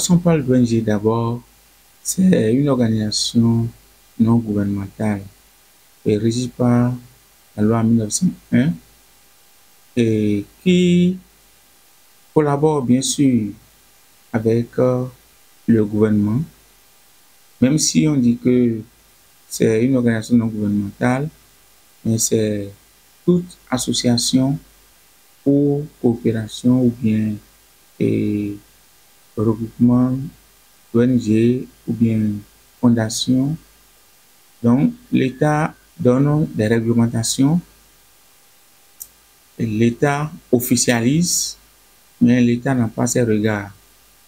Lorsqu'on parle d'ONG, d'abord, c'est une organisation non gouvernementale régie par la loi 1901 et qui collabore bien sûr avec le gouvernement, même si on dit que c'est une organisation non gouvernementale, mais c'est toute association ou coopération ou bien et regroupement d'ONG ou bien fondation. Donc, l'État donne des réglementations, l'État officialise, mais l'État n'a pas ses regards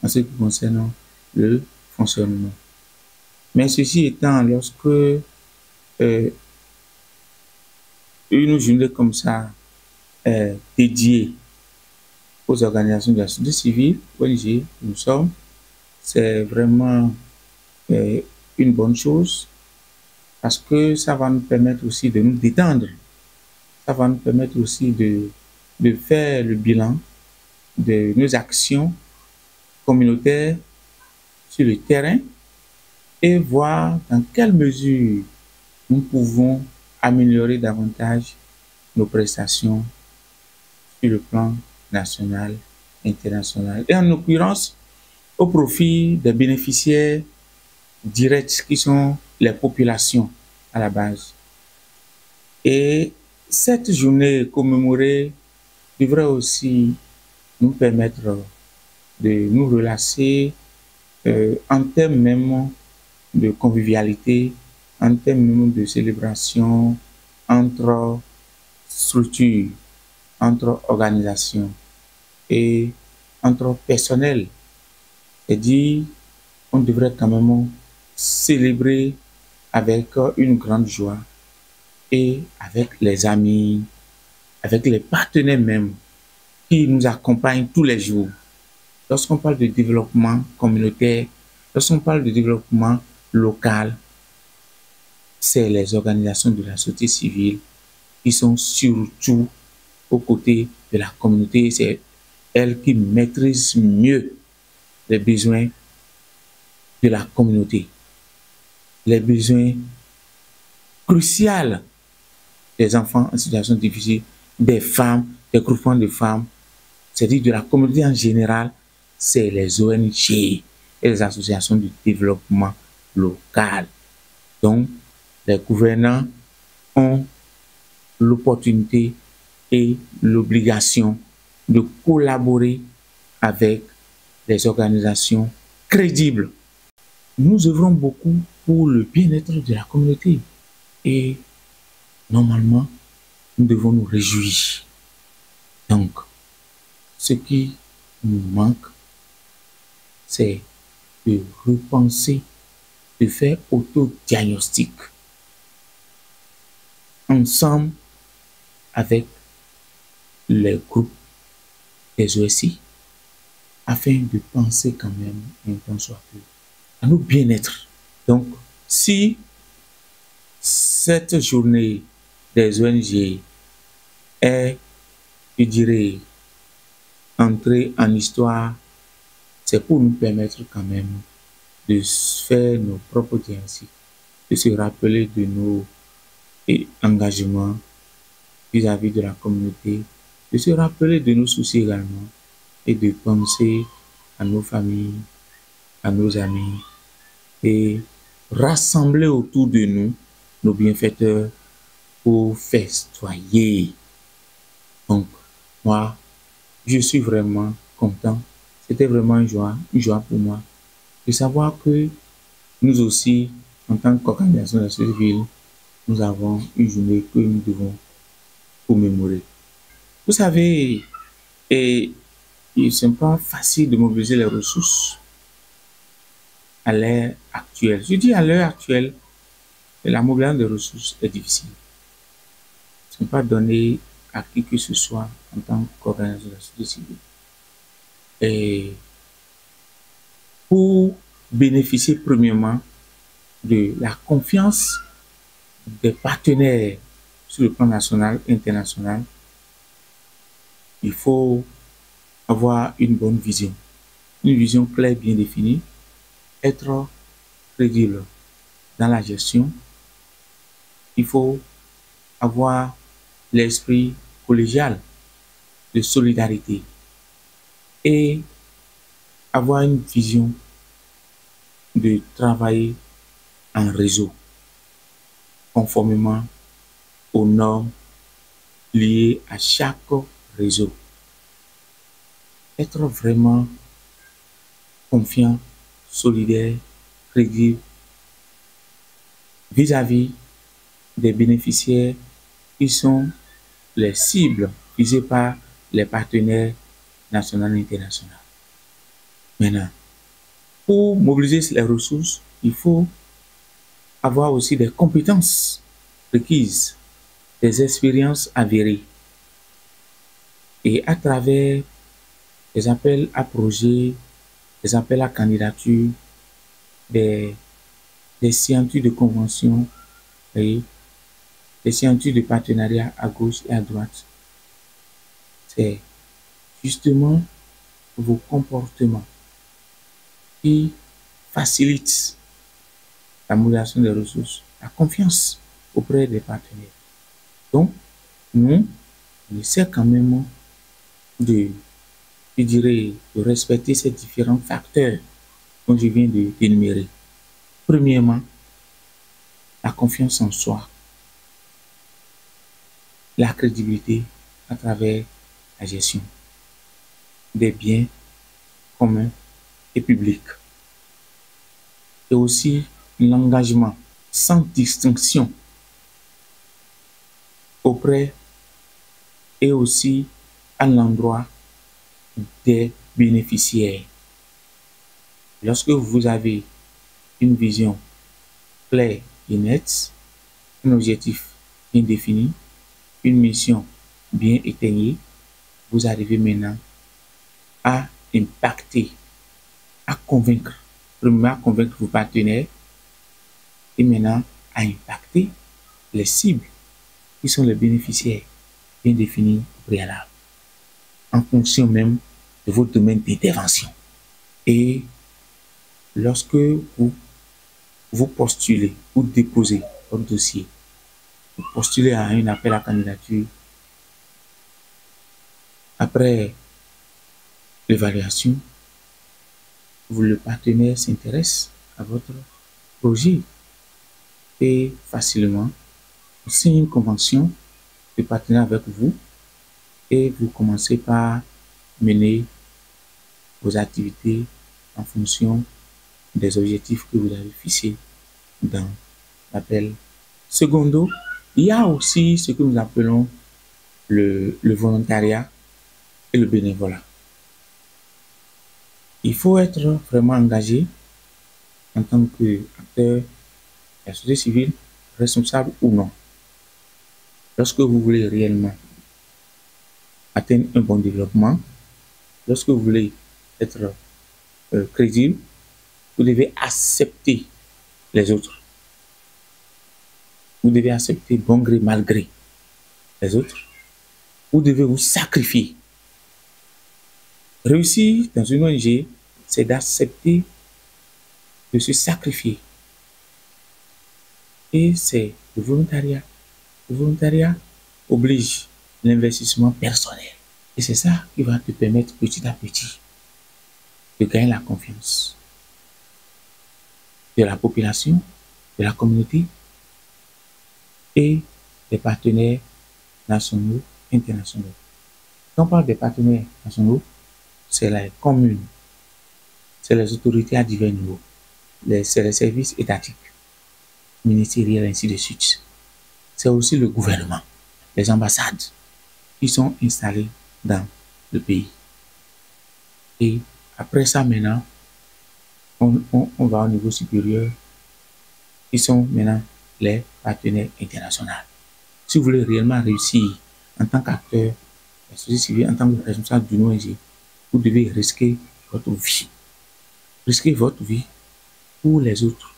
en ce qui concerne le fonctionnement. Mais ceci étant, lorsque une journée comme ça est dédiée aux organisations de la société civile, ONG, nous sommes, c'est vraiment une bonne chose parce que ça va nous permettre aussi de nous détendre. Ça va nous permettre aussi de faire le bilan de nos actions communautaires sur le terrain et voir dans quelle mesure nous pouvons améliorer davantage nos prestations sur le plan national, international. Et en l'occurrence, au profit des bénéficiaires directs qui sont les populations à la base. Et cette journée commémorée devrait aussi nous permettre de nous relasser en termes même de convivialité, en termes même de célébration entre structures, entre organisations et entre personnel. C'est-à-dire, on devrait quand même célébrer avec une grande joie et avec les amis, avec les partenaires même qui nous accompagnent tous les jours. Lorsqu'on parle de développement communautaire, lorsqu'on parle de développement local, c'est les organisations de la société civile qui sont surtout aux côtés de la communauté. C'est elles qui maîtrisent mieux les besoins de la communauté, les besoins cruciaux des enfants en situation difficile, des femmes, des groupements de femmes, c'est-à-dire de la communauté en général, c'est les ONG et les associations de développement local. Donc, les gouvernants ont l'opportunité et l'obligation de collaborer avec les organisations crédibles. Nous œuvrons beaucoup pour le bien-être de la communauté et normalement, nous devons nous réjouir. Donc, ce qui nous manque, c'est de repenser, de faire autodiagnostic ensemble avec les groupes des OSI afin de penser quand même un temps soit peu à nos bien-être. Donc, si cette journée des ONG est, je dirais, entrée en histoire, c'est pour nous permettre quand même de faire nos propres diagnostics, de se rappeler de nos engagements vis-à-vis de la communauté, de se rappeler de nos soucis également et de penser à nos familles, à nos amis et rassembler autour de nous nos bienfaiteurs pour festoyer. Donc, moi, je suis vraiment content. C'était vraiment une joie pour moi de savoir que nous aussi, en tant qu'organisation de la société civile, nous avons une journée que nous devons commémorer. Vous savez, et il n'est pas facile de mobiliser les ressources à l'heure actuelle. Je dis à l'heure actuelle, la mobilisation des ressources est difficile. Ce n'est pas donné à qui que ce soit en tant qu'organisation de la société civile. Et pour bénéficier premièrement de la confiance des partenaires sur le plan national et international, il faut avoir une bonne vision. une vision claire, bien définie, être crédible dans la gestion. Il faut avoir l'esprit collégial de solidarité et avoir une vision de travailler en réseau conformément aux normes liées à chaque réseau. Être vraiment confiant, solidaire, crédible vis-à-vis des bénéficiaires qui sont les cibles visées par les partenaires nationaux et internationaux. Maintenant, pour mobiliser les ressources, il faut avoir aussi des compétences requises, des expériences avérées. Et à travers des appels à projets, des appels à candidature, des signatures de convention et des signatures de partenariat à gauche et à droite, c'est justement vos comportements qui facilitent la mobilisation des ressources, la confiance auprès des partenaires. Donc, nous, on essaie quand même de, je dirais, de respecter ces différents facteurs dont je viens d'énumérer. Premièrement, la confiance en soi, la crédibilité à travers la gestion des biens communs et publics. Et aussi l'engagement sans distinction auprès et aussi à l'endroit des bénéficiaires. Lorsque vous avez une vision claire et nette, un objectif bien défini, une mission bien éteignée, vous arrivez maintenant à impacter, à convaincre, premièrement à convaincre vos partenaires et maintenant à impacter les cibles qui sont les bénéficiaires bien définis au préalable, en fonction même de votre domaine d'intervention. Et lorsque vous postulez, vous déposez votre dossier, vous postulez à un appel à candidature, après l'évaluation, le partenaire s'intéresse à votre projet et facilement, vous signez une convention de partenariat avec vous et vous commencez par mener vos activités en fonction des objectifs que vous avez fixés dans l'appel. Secondo, il y a aussi ce que nous appelons le volontariat et le bénévolat. Il faut être vraiment engagé en tant qu'acteur de la société civile, responsable ou non. Lorsque vous voulez réellement atteindre un bon développement, lorsque vous voulez être crédible, vous devez accepter les autres. Vous devez accepter bon gré, mal gré les autres. Vous devez vous sacrifier. Réussir dans une ONG, c'est d'accepter de se sacrifier. Et c'est le volontariat. Le volontariat oblige l'investissement personnel. Et c'est ça qui va te permettre petit à petit de gagner la confiance de la population, de la communauté et des partenaires nationaux, internationaux. Quand on parle des partenaires nationaux, c'est la commune, c'est les autorités à divers niveaux, c'est les services étatiques, ministériels, ainsi de suite. C'est aussi le gouvernement, les ambassades qui sont installées dans le pays. Et après ça, maintenant, on va au niveau supérieur, qui sont maintenant les partenaires internationaux. Si vous voulez réellement réussir en tant qu'acteur de la société civile, en tant que responsable d'une ONG, vous devez risquer votre vie. Risquer votre vie pour les autres.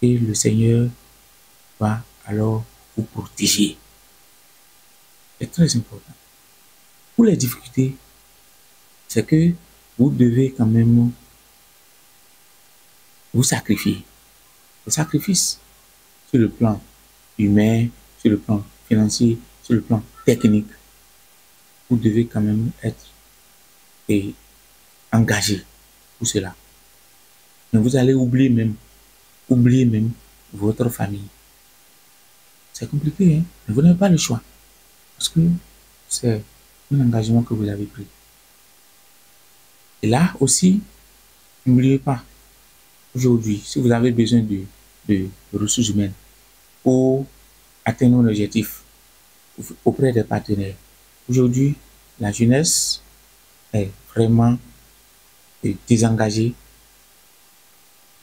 Et le Seigneur va alors vous protéger. C'est très important. Pour les difficultés, c'est que vous devez quand même vous sacrifier. Le sacrifice sur le plan humain, sur le plan financier, sur le plan technique, vous devez quand même être engagé pour cela. Mais vous allez oublier même votre famille. C'est compliqué, hein? Mais vous n'avez pas le choix. Parce que c'est un engagement que vous avez pris. Et là aussi, n'oubliez pas, aujourd'hui, si vous avez besoin de ressources humaines pour atteindre un objectif auprès des partenaires, aujourd'hui, la jeunesse est vraiment désengagée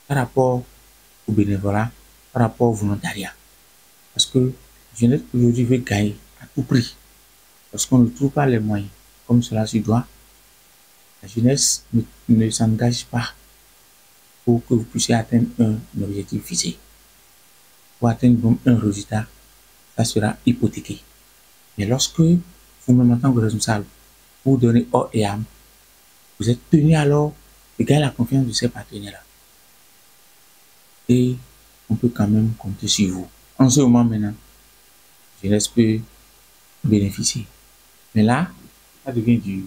par rapport au bénévolat, par rapport au volontariat. Parce que la jeunesse aujourd'hui veut gagner à tout prix. Parce qu'on ne trouve pas les moyens comme cela se doit, la jeunesse ne s'engage pas pour que vous puissiez atteindre un objectif fixé. Pour atteindre un résultat, ça sera hypothéqué. Mais lorsque vous-même en tant que responsable, vous donnez corps et âme, vous êtes tenu alors de gagner la confiance de ces partenaires-là. Et on peut quand même compter sur vous. En ce moment maintenant, la jeunesse peut bénéficier. Mais là, ça devient dur.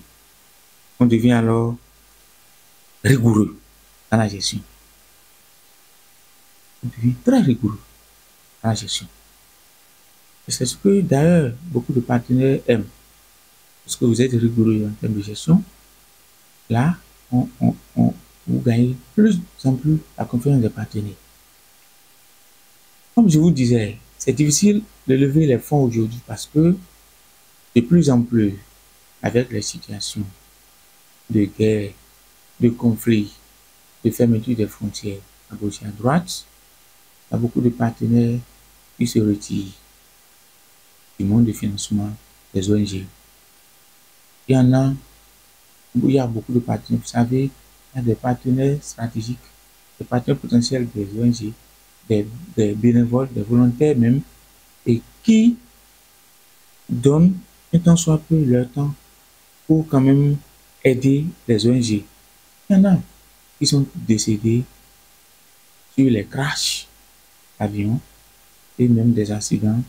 On devient alors rigoureux dans la gestion. On devient très rigoureux dans la gestion. Et c'est ce que d'ailleurs beaucoup de partenaires aiment. Parce que vous êtes rigoureux en termes de gestion. Là, vous gagnez plus en plus la confiance des partenaires. Comme je vous disais, c'est difficile de lever les fonds aujourd'hui parce que de plus en plus, avec les situations de guerre, de conflits, de fermeture des frontières à gauche et à droite, il y a beaucoup de partenaires qui se retirent du monde de financement des ONG. Il y en a, il y a beaucoup de partenaires. Vous savez, il y a des partenaires stratégiques, des partenaires potentiels des ONG, des bénévoles, des volontaires même, et qui donnent un tant soit peu leur temps pour quand même aider les ONG. Il y en a qui sont décédés sur les crashs d'avions et même des accidents,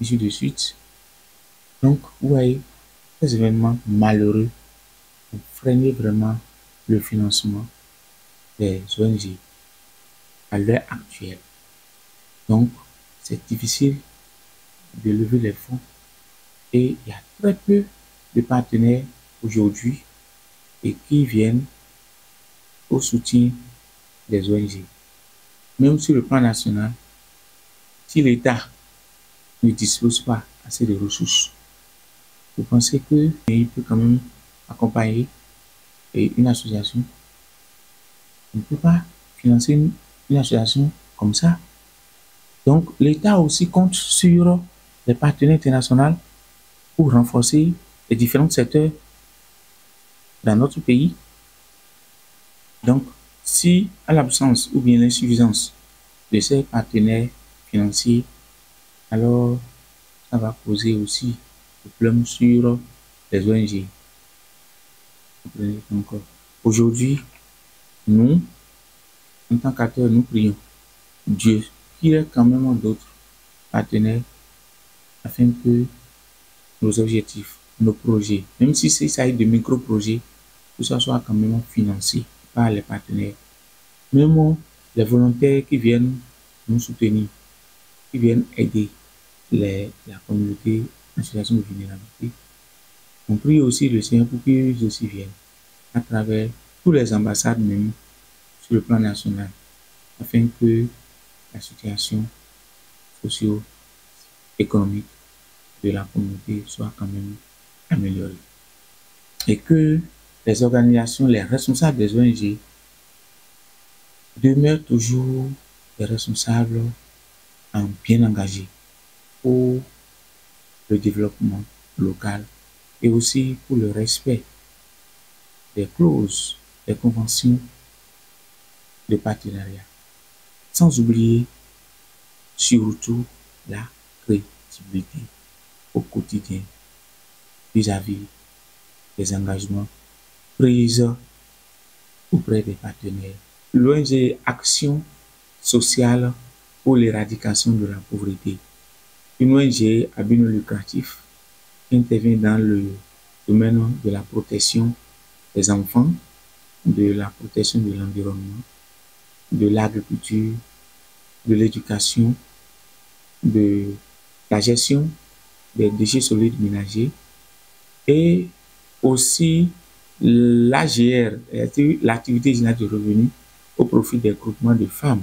ainsi de suite. Donc, vous voyez, ces événements malheureux ont freiné vraiment le financement des ONG à l'heure actuelle. Donc, c'est difficile de lever les fonds et il y a très peu de partenaires aujourd'hui et qui viennent au soutien des ONG. Même sur le plan national, si l'État ne dispose pas assez de ressources, vous pensez qu'il peut quand même accompagner une association? On ne peut pas financer une association comme ça. Donc, l'État aussi compte sur les partenaires internationaux pour renforcer les différents secteurs dans notre pays. Donc, si à l'absence ou bien l'insuffisance de ces partenaires financiers, alors ça va causer aussi des problèmes sur les ONG. Donc, aujourd'hui, nous, en tant qu'acteurs, nous prions Dieu qu'il y ait quand même d'autres partenaires afin que nos objectifs, nos projets, même si c'est ça de micro-projets, que ça soit quand même financé par les partenaires. Même les volontaires qui viennent nous soutenir, qui viennent aider la communauté en situation de vulnérabilité. On prie aussi le Seigneur pour qu'ils aussi viennent à travers toutes les ambassades même sur le plan national afin que la situation socio-économique de la communauté soit quand même améliorée. Et que les organisations, les responsables des ONG demeurent toujours des responsables bien engagés pour le développement local et aussi pour le respect des clauses, des conventions de partenariat. Sans oublier surtout la crédibilité au quotidien vis-à-vis des engagements pris auprès des partenaires. L'ONG Action sociale pour l'éradication de la pauvreté. Une ONG à but non lucratif qui intervient dans le domaine de la protection des enfants, de la protection de l'environnement, de l'agriculture, de l'éducation, de la gestion des déchets solides ménagers et aussi l'AGR, l'activité générale de revenus au profit des groupements de femmes,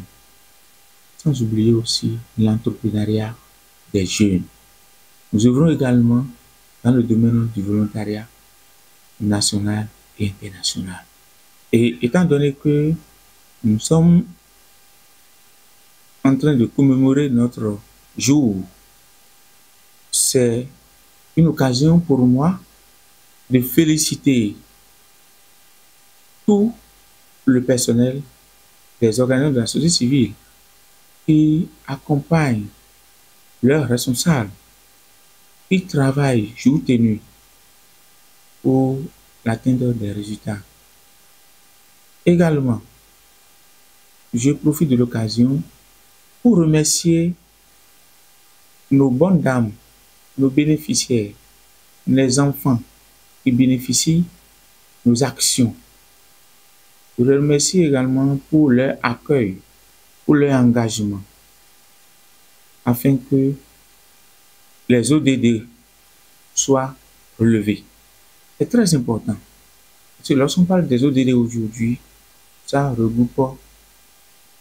sans oublier aussi l'entrepreneuriat des jeunes. Nous œuvrons également dans le domaine du volontariat national et international. Et étant donné que nous sommes en train de commémorer notre jour, c'est une occasion pour moi de féliciter tout le personnel des organismes de la société civile qui accompagnent leurs responsables, qui travaillent jour et nuit pour l'atteindre des résultats. Également, je profite de l'occasion pour remercier nos bonnes dames, nos bénéficiaires, les enfants qui bénéficient de nos actions. Je les remercie également pour leur accueil, pour leur engagement, afin que les ODD soient relevés. C'est très important. Parce que lorsqu'on parle des ODD aujourd'hui, ça regroupe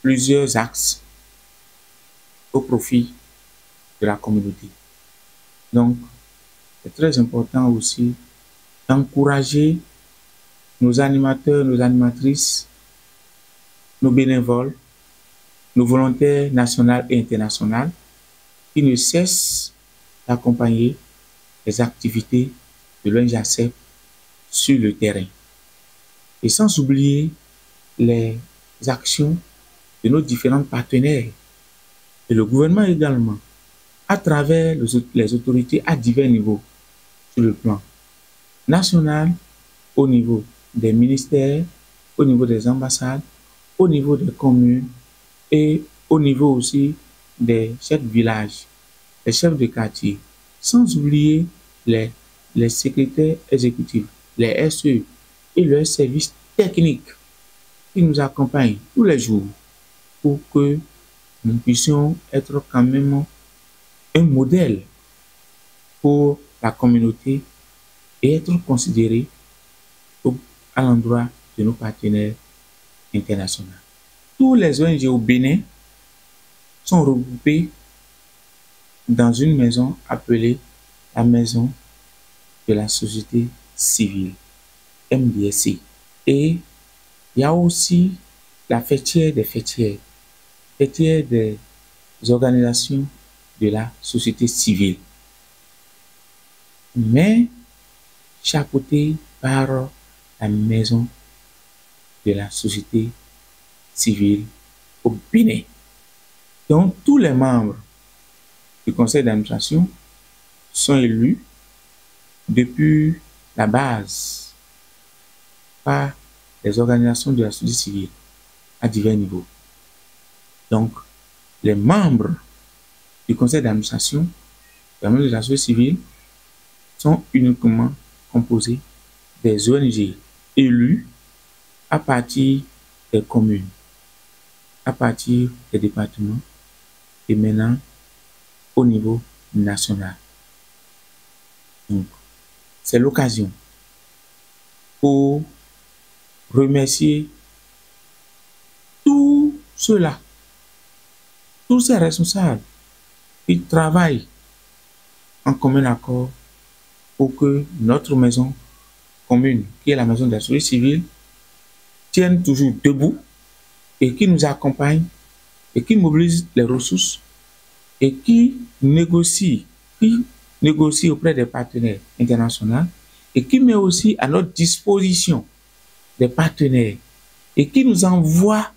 plusieurs axes au profit de la communauté. Donc, c'est très important aussi d'encourager nos animateurs, nos animatrices, nos bénévoles, nos volontaires nationaux et internationaux qui ne cessent d'accompagner les activités de l'ONG ACEP sur le terrain. Et sans oublier les actions de nos différents partenaires et le gouvernement également, à travers les autorités à divers niveaux, sur le plan national, au niveau des ministères, au niveau des ambassades, au niveau des communes et au niveau aussi des chefs de village, les chefs de quartier, sans oublier les secrétaires exécutifs, les SE et leurs services techniques qui nous accompagnent tous les jours pour que nous puissions être quand même un modèle pour la communauté et être considérés à l'endroit de nos partenaires internationaux. Tous les ONG au Bénin sont regroupés dans une maison appelée la maison de la société civile, MDSC. Et il y a aussi la fêtière des fêtières, fêtière des organisations de la société civile, mais chapeautée par la maison de la société civile au Bénin. Donc tous les membres du conseil d'administration sont élus depuis la base par les organisations de la société civile à divers niveaux. Donc les membres du conseil d'administration de la société civile sont uniquement composés des ONG élus à partir des communes, à partir des départements et maintenant au niveau national. Donc, c'est l'occasion pour remercier tous ceux-là, tous ces responsables qui travaillent en commun accord pour que notre maison commune, qui est la maison de la société civile, tienne toujours debout et qui nous accompagne et qui mobilise les ressources et qui négocie auprès des partenaires internationaux et qui met aussi à notre disposition des partenaires et qui nous envoie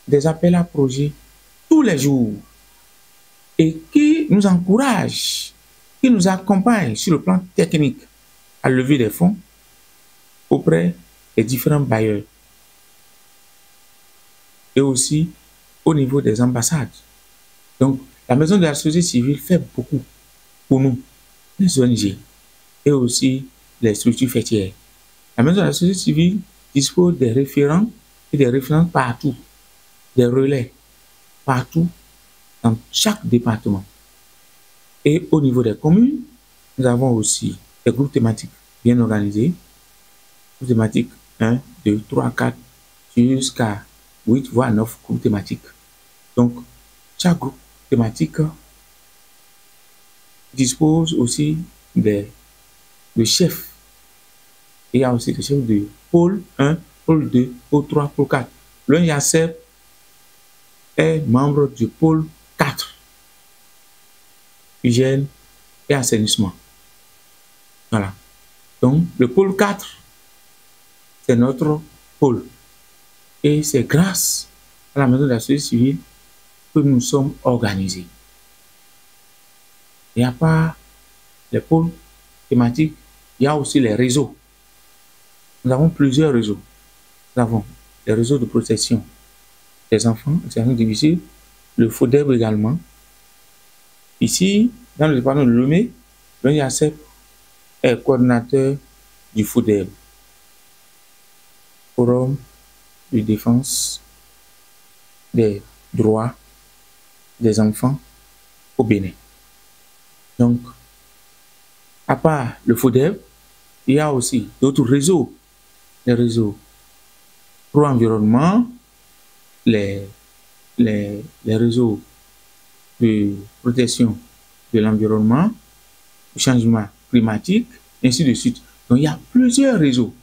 des appels à projets tous les jours et qui nous encourage, qui nous accompagne sur le plan technique à lever des fonds auprès des différents bailleurs et aussi au niveau des ambassades. Donc, la Maison de la société civile fait beaucoup pour nous, les ONG, et aussi les structures fêtières. La Maison de la société civile dispose des référents et des référents partout, des relais partout, dans chaque département. Et au niveau des communes, nous avons aussi des groupes thématiques bien organisés, groupes thématiques 1, 2, 3, 4, jusqu'à 8, voire 9 groupes thématiques. Donc, chaque groupe thématique dispose aussi de chefs. Il y a aussi des chefs de pôle 1, pôle 2, pôle 3, pôle 4. Le IACEP est membre du pôle 4, hygiène et assainissement. Voilà. Donc, le pôle 4, c'est notre pôle. Et c'est grâce à la Maison de la société civile que nous sommes organisés. Il n'y a pas les pôles thématiques, il y a aussi les réseaux. Nous avons plusieurs réseaux. Nous avons les réseaux de protection des enfants et des difficiles, le FODEB également. Ici, dans le département de Lomé, le IACEP est coordinateur du FODEB, Forum de défense des droits des enfants au Bénin. Donc, à part le FODEB, il y a aussi d'autres réseaux. Les réseaux pro-environnement, les réseaux de protection de l'environnement, du changement climatique, ainsi de suite. Donc, il y a plusieurs réseaux.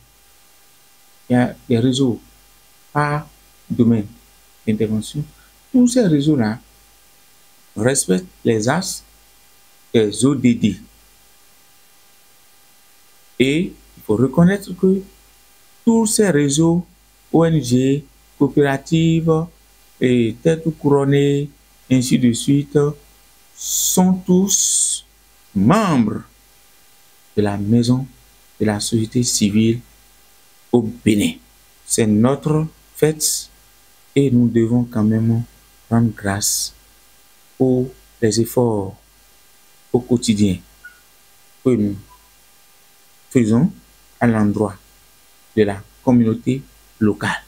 Il y a des réseaux par domaine d'intervention. Tous ces réseaux-là respectent les axes des ODD. Et il faut reconnaître que tous ces réseaux, ONG, coopératives, et têtes couronnées, ainsi de suite, sont tous membres de la Maison de la société civile au Bénin. C'est notre fête et nous devons quand même rendre grâce pour les efforts au quotidien que nous faisons à l'endroit de la communauté locale.